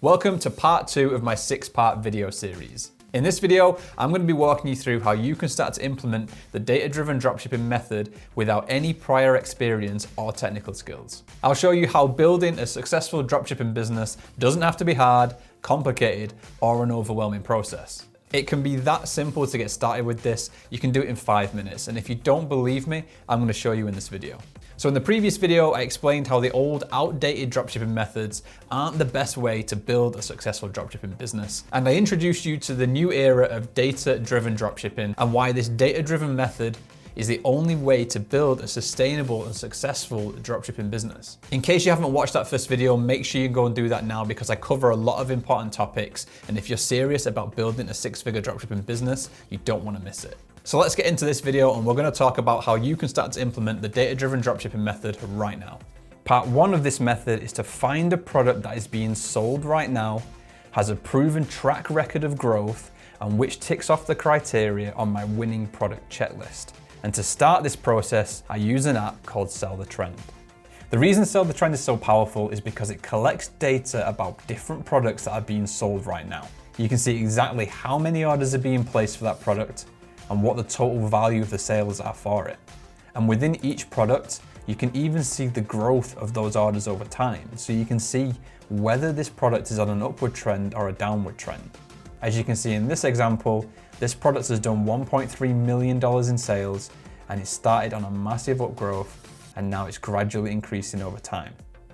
Welcome to part 2 of my 6-part video series. In this video, I'm going to be walking you through how you can start to implement the data-driven dropshipping method without any prior experience or technical skills. I'll show you how building a successful dropshipping business doesn't have to be hard, complicated, or an overwhelming process. It can be that simple to get started with this. You can do it in 5 minutes, and if you don't believe me, I'm going to show you in this video. So in the previous video, I explained how the old, outdated dropshipping methods aren't the best way to build a successful dropshipping business. And I introduced you to the new era of data-driven dropshipping and why this data-driven method is the only way to build a sustainable and successful dropshipping business. In case you haven't watched that first video, make sure you go and do that now because I cover a lot of important topics. And if you're serious about building a 6-figure dropshipping business, you don't want to miss it. So let's get into this video and we're going to talk about how you can start to implement the data-driven dropshipping method right now. Part 1 of this method is to find a product that is being sold right now, has a proven track record of growth, and which ticks off the criteria on my winning product checklist. And to start this process, I use an app called Sell the Trend. The reason Sell the Trend is so powerful is because it collects data about different products that are being sold right now. You can see exactly how many orders are being placed for that product and what the total value of the sales are for it. And within each product, you can even see the growth of those orders over time. So you can see whether this product is on an upward trend or a downward trend. As you can see in this example, this product has done $1.3 million in sales and it started on a massive upgrowth and now it's gradually increasing over time.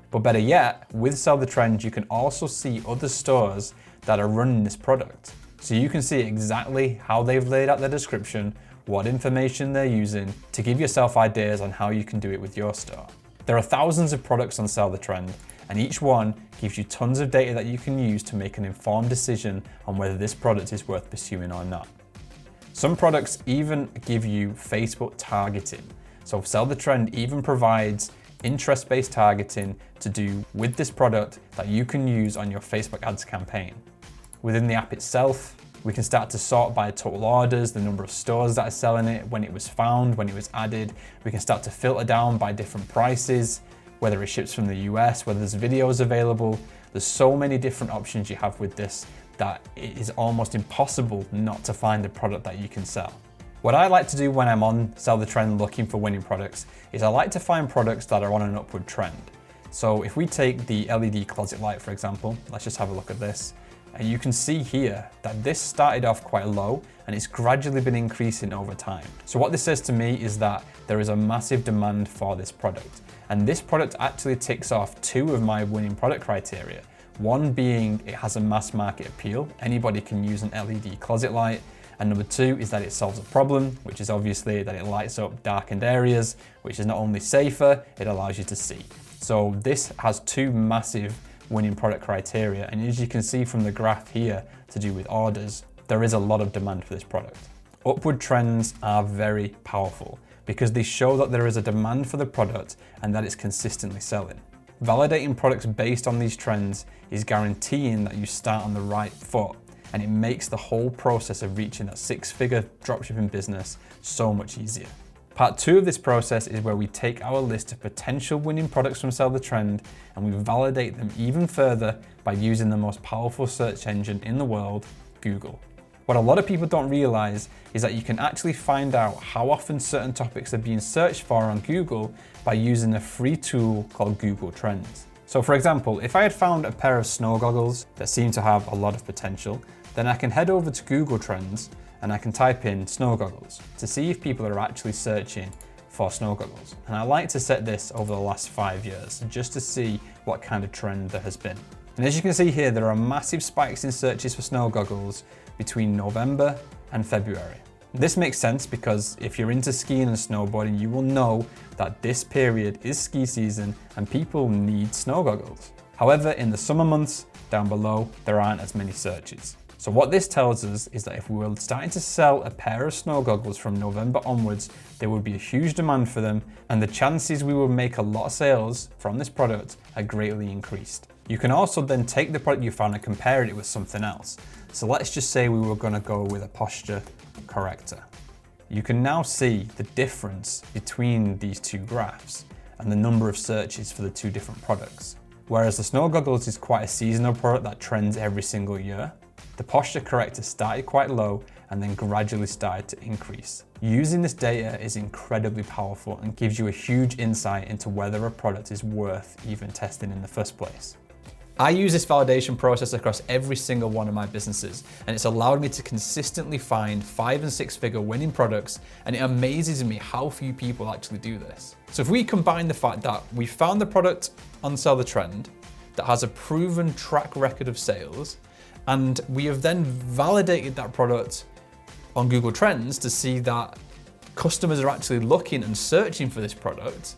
But better yet, with Sell the Trend, you can also see other stores that are running this product. So you can see exactly how they've laid out their description, what information they're using to give yourself ideas on how you can do it with your store. There are thousands of products on Sell the Trend, and each one gives you tons of data that you can use to make an informed decision on whether this product is worth pursuing or not. Some products even give you Facebook targeting. So Sell the Trend even provides interest-based targeting to do with this product that you can use on your Facebook ads campaign. Within the app itself, we can start to sort by total orders, the number of stores that are selling it, when it was found, when it was added. We can start to filter down by different prices, whether it ships from the US, whether there's videos available. There's so many different options you have with this that it is almost impossible not to find a product that you can sell. What I like to do when I'm on Sell the Trend looking for winning products is I like to find products that are on an upward trend. So if we take the LED closet light, for example, let's just have a look at this. And you can see here that this started off quite low and it's gradually been increasing over time. So what this says to me is that there is a massive demand for this product. And this product actually ticks off 2 of my winning product criteria. One being it has a mass market appeal. Anybody can use an LED closet light. And number 2 is that it solves a problem, which is obviously that it lights up darkened areas, which is not only safer, it allows you to see. So this has 2 massive winning product criteria, and as you can see from the graph here to do with orders, there is a lot of demand for this product. Upward trends are very powerful because they show that there is a demand for the product and that it's consistently selling. Validating products based on these trends is guaranteeing that you start on the right foot, and it makes the whole process of reaching that 6-figure dropshipping business so much easier. Part 2 of this process is where we take our list of potential winning products from Sell the Trend and we validate them even further by using the most powerful search engine in the world, Google. What a lot of people don't realize is that you can actually find out how often certain topics are being searched for on Google by using a free tool called Google Trends. So for example, if I had found a pair of snow goggles that seem to have a lot of potential, then I can head over to Google Trends and I can type in snow goggles to see if people are actually searching for snow goggles. And I like to set this over the last 5 years just to see what kind of trend there has been. And as you can see here, there are massive spikes in searches for snow goggles between November and February. This makes sense because if you're into skiing and snowboarding, you will know that this period is ski season and people need snow goggles. However, in the summer months down below, there aren't as many searches. So what this tells us is that if we were starting to sell a pair of snow goggles from November onwards, there would be a huge demand for them and the chances we will make a lot of sales from this product are greatly increased. You can also then take the product you found and compare it with something else. So let's just say we were going to go with a posture corrector. You can now see the difference between these 2 graphs and the number of searches for the 2 different products. Whereas the snow goggles is quite a seasonal product that trends every single year, the posture corrector started quite low and then gradually started to increase. Using this data is incredibly powerful and gives you a huge insight into whether a product is worth even testing in the first place. I use this validation process across every single one of my businesses, and it's allowed me to consistently find 5 and 6 figure winning products, and it amazes me how few people actually do this. So if we combine the fact that we found the product on Sell the Trend that has a proven track record of sales, and we have then validated that product on Google Trends to see that customers are actually looking and searching for this product,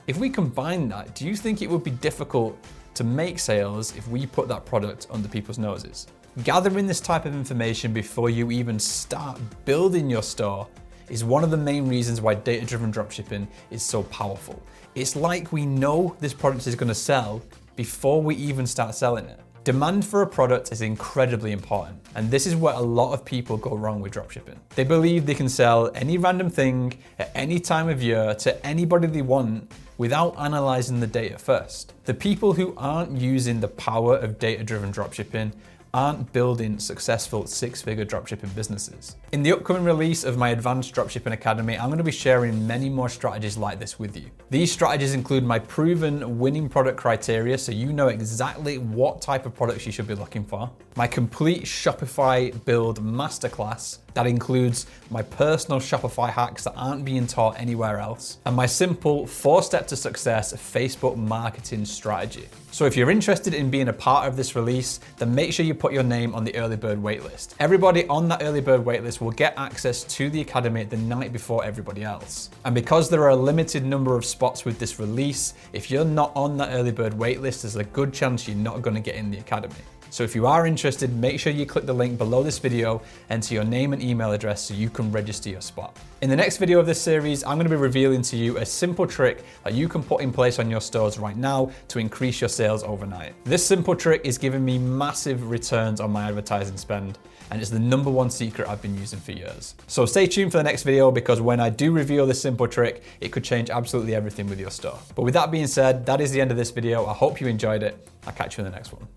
if we combine that, do you think it would be difficult to make sales if we put that product under people's noses? Gathering this type of information before you even start building your store is one of the main reasons why data-driven dropshipping is so powerful. It's like we know this product is going to sell before we even start selling it. Demand for a product is incredibly important, and this is where a lot of people go wrong with dropshipping. They believe they can sell any random thing at any time of year to anybody they want without analyzing the data first. The people who aren't using the power of data-driven dropshipping aren't building successful 6-figure dropshipping businesses. In the upcoming release of my Advanced Dropshipping Academy, I'm going to be sharing many more strategies like this with you. These strategies include my proven winning product criteria, so you know exactly what type of products you should be looking for, my complete Shopify build masterclass that includes my personal Shopify hacks that aren't being taught anywhere else, and my simple 4-step to success Facebook marketing strategy. So if you're interested in being a part of this release, then make sure you put your name on the early bird waitlist. Everybody on that early bird waitlist will get access to the academy the night before everybody else. And because there are a limited number of spots with this release, if you're not on that early bird waitlist, there's a good chance you're not going to get in the academy. So if you are interested, make sure you click the link below this video, enter your name and email address so you can register your spot. In the next video of this series, I'm going to be revealing to you a simple trick that you can put in place on your stores right now to increase your sales overnight. This simple trick is giving me massive returns on my advertising spend, and it's the #1 secret I've been using for years. So stay tuned for the next video, because when I do reveal this simple trick, it could change absolutely everything with your store. But with that being said, that is the end of this video. I hope you enjoyed it. I'll catch you in the next one.